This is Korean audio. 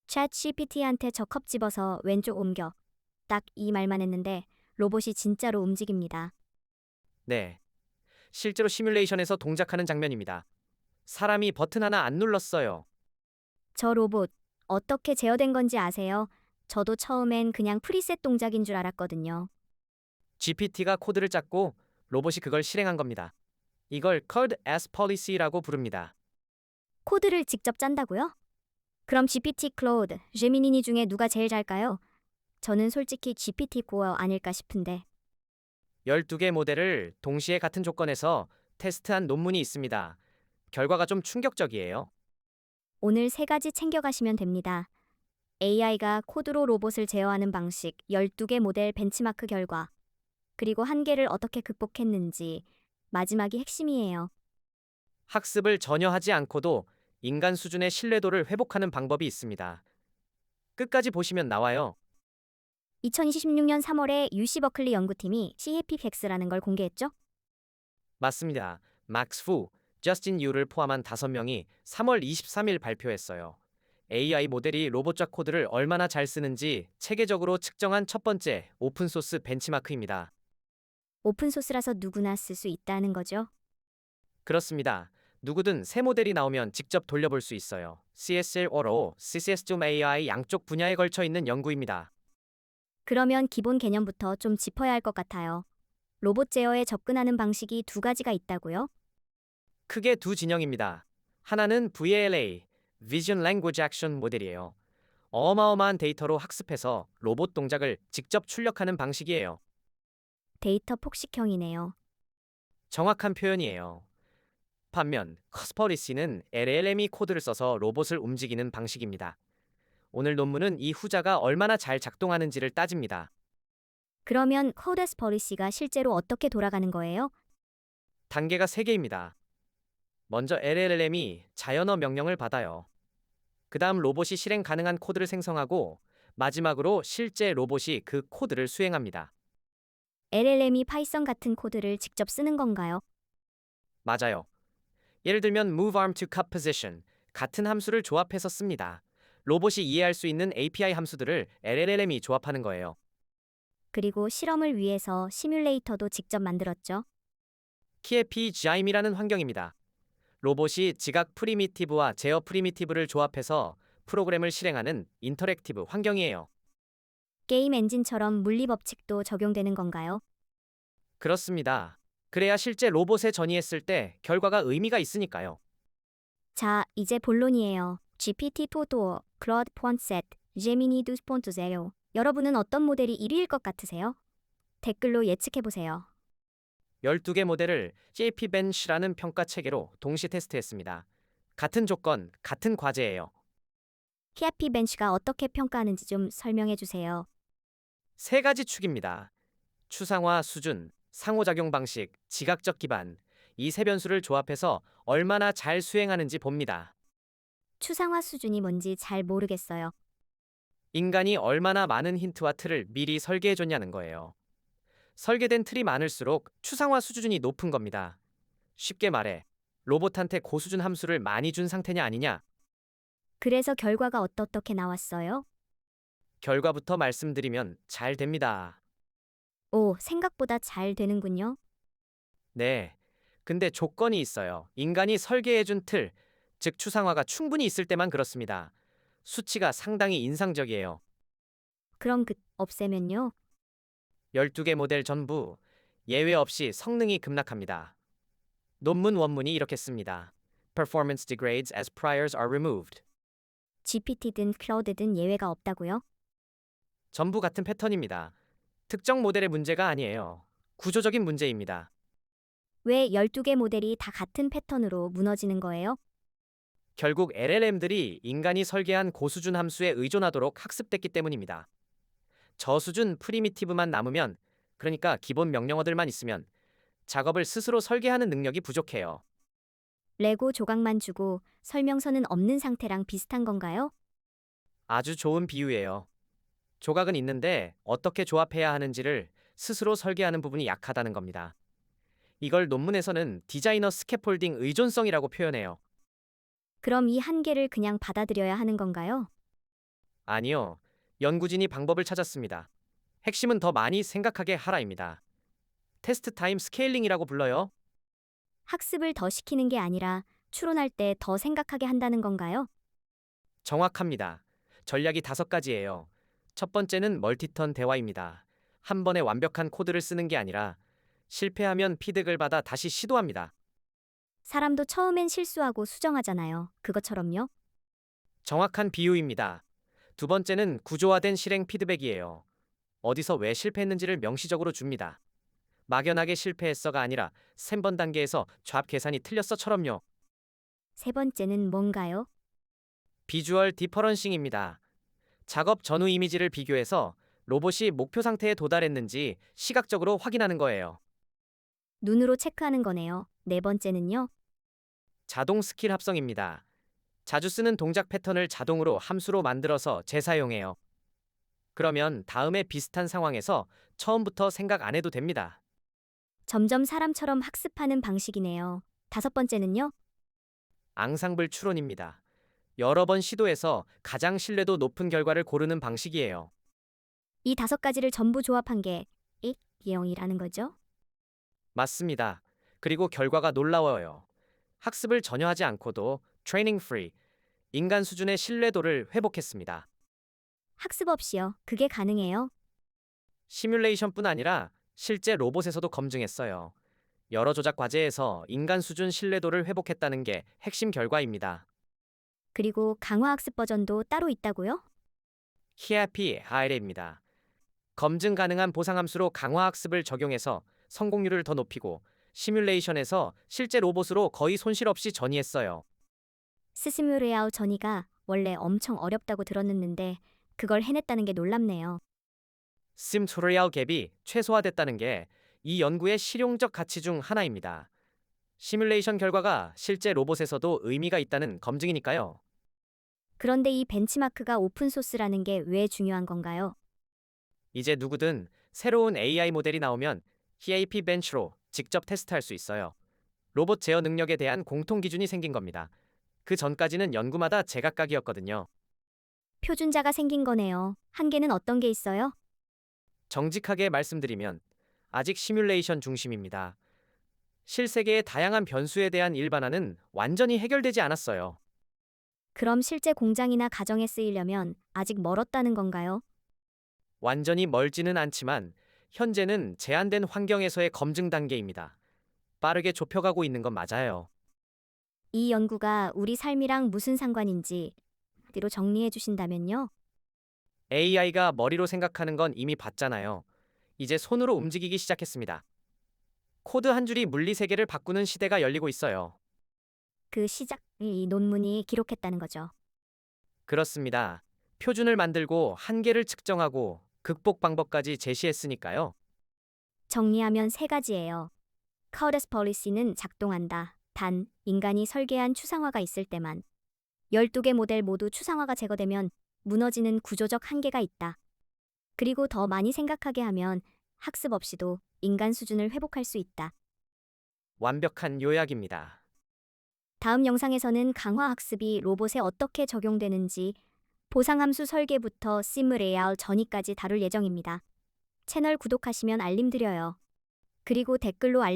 챗 GPT한테 저 컵 집어서 왼쪽 옮겨. 딱 이 말만 했는데 로봇이 진짜로 움직입니다. 네, 실제로 시뮬레이션에서 동작하는 장면입니다. 사람이 버튼 하나 안 눌렀어요. 저 로봇 어떻게 제어된 건지 아세요? 저도 처음엔 그냥 프리셋 동작인 줄 알았거든요. GPT가 코드를 짰고 로봇이 그걸 실행한 겁니다. 이걸 Code as Policy라고 부릅니다. 코드를 직접 짠다고요? 그럼 GPT, 클로우드, 제미니니 중에 누가 제일 잘까요? 저는 솔직히 GPT 고어 아닐까 싶은데. 12개 모델을 동시에 같은 조건에서 테스트한 논문이 있습니다. 결과가 좀 충격적이에요. 오늘 세 가지 챙겨가시면 됩니다. AI가 코드로 로봇을 제어하는 방식, 12개 모델 벤치마크 결과, 그리고 한계를 어떻게 극복했는지, 마지막이 핵심이에요. 학습을 전혀 하지 않고도 인간 수준의 신뢰도를 회복하는 방법이 있습니다. 끝까지 보시면 나와요. 2026년 3월에 UC 버클리 연구팀이 CAPFX라는 걸 공개했죠? 맞습니다. 막스 후, 저스틴 유를 포함한 5명이 3월 23일 발표했어요. AI 모델이 로봇자 코드를 얼마나 잘 쓰는지 체계적으로 측정한 첫 번째 오픈소스 벤치마크입니다. 오픈소스라서 누구나 쓸 수 있다는 거죠. 그렇습니다. 누구든 새 모델이 나오면 직접 돌려볼 수 있어요. CSL어로 CCS.AI 양쪽 분야에 걸쳐 있는 연구입니다. 그러면 기본 개념부터 좀 짚어야 할 것 같아요. 로봇 제어에 접근하는 방식이 두 가지가 있다고요? 크게 두 진영입니다. 하나는 VLA, Vision Language Action 모델이에요. 어마어마한 데이터로 학습해서 로봇 동작을 직접 출력하는 방식이에요. 데이터 폭식형이네요. 정확한 표현이에요. 반면 커스퍼리시는 LLM이 코드를 써서 로봇을 움직이는 방식입니다. 오늘 논문은 이 후자가 얼마나 잘 작동하는지를 따집니다. 그러면 코데스 버리시가 실제로 어떻게 돌아가는 거예요? 단계가 3개입니다. 먼저 LLM이 자연어 명령을 받아요. 그 다음 로봇이 실행 가능한 코드를 생성하고 마지막으로 실제 로봇이 그 코드를 수행합니다. LLM이 파이썬 같은 코드를 직접 쓰는 건가요? 맞아요. 예를 들면 move arm to cut position 같은 함수를 조합해서 씁니다. 로봇이 이해할 수 있는 API 함수들을 LLM이 조합하는 거예요. 그리고 실험을 위해서 시뮬레이터도 직접 만들었죠. 키에피 GIM이라는 환경입니다. 로봇이 지각 프리미티브와 제어 프리미티브를 조합해서 프로그램을 실행하는 인터랙티브 환경이에요. 게임 엔진처럼 물리 법칙도 적용되는 건가요? 그렇습니다. 그래야 실제 로봇에 전이했을 때 결과가 의미가 있으니까요. 자, 이제 본론이에요. GPT-4도어, 클로드 폰셋, 제미니 2.0. 여러분은 어떤 모델이 1위일 것 같으세요? 댓글로 예측해보세요. 12개 모델을 JP 벤치라는 평가 체계로 동시 테스트했습니다. 같은 조건, 같은 과제예요. KP 벤치가 어떻게 평가하는지 좀 설명해주세요. 3가지 축입니다. 추상화 수준, 상호작용 방식, 지각적 기반. 이 세 변수를 조합해서 얼마나 잘 수행하는지 봅니다. 추상화 수준이 뭔지 잘 모르겠어요. 인간이 얼마나 많은 힌트와 틀을 미리 설계해줬냐는 거예요. 설계된 틀이 많을수록 추상화 수준이 높은 겁니다. 쉽게 말해, 로봇한테 고수준 함수를 많이 준 상태냐 아니냐? 그래서 결과가 어떻게 나왔어요? 결과부터 말씀드리면 잘 됩니다. 오, 생각보다 잘 되는군요. 네. 근데 조건이 있어요. 인간이 설계해준 틀, 즉 추상화가 충분히 있을 때만 그렇습니다. 수치가 상당히 인상적이에요. 그럼 없애면요? 12개 모델 전부 예외 없이 성능이 급락합니다. 논문 원문이 이렇게 씁니다. Performance degrades as priors are removed. GPT든 클라우드든 예외가 없다고요? 전부 같은 패턴입니다. 특정 모델의 문제가 아니에요. 구조적인 문제입니다. 왜 12개 모델이 다 같은 패턴으로 무너지는 거예요? 결국 LLM들이 인간이 설계한 고수준 함수에 의존하도록 학습됐기 때문입니다. 저수준 프리미티브만 남으면, 그러니까 기본 명령어들만 있으면 작업을 스스로 설계하는 능력이 부족해요. 레고 조각만 주고 설명서는 없는 상태랑 비슷한 건가요? 아주 좋은 비유예요. 조각은 있는데 어떻게 조합해야 하는지를 스스로 설계하는 부분이 약하다는 겁니다. 이걸 논문에서는 디자이너 스캐폴딩 의존성이라고 표현해요. 그럼 이 한계를 그냥 받아들여야 하는 건가요? 아니요. 연구진이 방법을 찾았습니다. 핵심은 더 많이 생각하게 하라입니다. 테스트 타임 스케일링이라고 불러요. 학습을 더 시키는 게 아니라 추론할 때 더 생각하게 한다는 건가요? 정확합니다. 전략이 5가지예요. 첫 번째는 멀티턴 대화입니다. 한 번에 완벽한 코드를 쓰는 게 아니라 실패하면 피드백을 받아 다시 시도합니다. 사람도 처음엔 실수하고 수정하잖아요. 그것처럼요? 정확한 비유입니다. 두 번째는 구조화된 실행 피드백이에요. 어디서 왜 실패했는지를 명시적으로 줍니다. 막연하게 실패했어가 아니라 3번 단계에서 좌표 계산이 틀렸어처럼요. 세 번째는 뭔가요? 비주얼 디퍼런싱입니다. 작업 전후 이미지를 비교해서 로봇이 목표 상태에 도달했는지 시각적으로 확인하는 거예요. 눈으로 체크하는 거네요. 네 번째는요? 자동 스킬 합성입니다. 자주 쓰는 동작 패턴을 자동으로 함수로 만들어서 재사용해요. 그러면 다음에 비슷한 상황에서 처음부터 생각 안 해도 됩니다. 점점 사람처럼 학습하는 방식이네요. 다섯 번째는요? 앙상블 추론입니다. 여러 번 시도해서 가장 신뢰도 높은 결과를 고르는 방식이에요. 이 다섯 가지를 전부 조합한 게 이영이라는 거죠? 맞습니다. 그리고 결과가 놀라워요. 학습을 전혀 하지 않고도 트레이닝 프리, 인간 수준의 신뢰도를 회복했습니다. 학습 없이요. 그게 가능해요? 시뮬레이션뿐 아니라 실제 로봇에서도 검증했어요. 여러 조작 과제에서 인간 수준 신뢰도를 회복했다는 게 핵심 결과입니다. 그리고 강화 학습 버전도 따로 있다고요? HAPI RA입니다. 검증 가능한 보상함수로 강화 학습을 적용해서 성공률을 더 높이고 시뮬레이션에서 실제 로봇으로 거의 손실 없이 전이했어요. 스시뮬레아웃 전이가 원래 엄청 어렵다고 들었는데 그걸 해냈다는 게 놀랍네요. 심 튜토리얼 갭이 최소화됐다는 게 이 연구의 실용적 가치 중 하나입니다. 시뮬레이션 결과가 실제 로봇에서도 의미가 있다는 검증이니까요. 그런데 이 벤치마크가 오픈소스라는 게 왜 중요한 건가요? 이제 누구든 새로운 AI 모델이 나오면 HAP 벤치로 직접 테스트할 수 있어요. 로봇 제어 능력에 대한 공통 기준이 생긴 겁니다. 그 전까지는 연구마다 제각각이었거든요. 표준자가 생긴 거네요. 한계는 어떤 게 있어요? 정직하게 말씀드리면 아직 시뮬레이션 중심입니다. 실세계의 다양한 변수에 대한 일반화는 완전히 해결되지 않았어요. 그럼 실제 공장이나 가정에 쓰이려면 아직 멀었다는 건가요? 완전히 멀지는 않지만 현재는 제한된 환경에서의 검증 단계입니다. 빠르게 좁혀가고 있는 건 맞아요. 이 연구가 우리 삶이랑 무슨 상관인지 뒤로 정리해 주신다면요. AI가 머리로 생각하는 건 이미 봤잖아요. 이제 손으로 움직이기 시작했습니다. 코드 한 줄이 물리 세계를 바꾸는 시대가 열리고 있어요. 그 시작, 이 논문이 기록했다는 거죠. 그렇습니다. 표준을 만들고 한계를 측정하고 극복 방법까지 제시했으니까요. 정리하면 세 가지예요. 커레스 폴리시는 작동한다. 단, 인간이 설계한 추상화가 있을 때만. 12개 모델 모두 추상화가 제거되면 무너지는 구조적 한계가 있다. 그리고 더 많이 생각하게 하면 학습 없이도 인간 수준을 회복할 수 있다. 완벽한 요약입니다. 다음 영상에서는 강화 학습이 로봇에 어떻게 적용되는지 보상함수 설계부터 심 레이아웃 전이까지 다룰 예정입니다. 채널 구독하시면 알림 드려요. 그리고 댓글로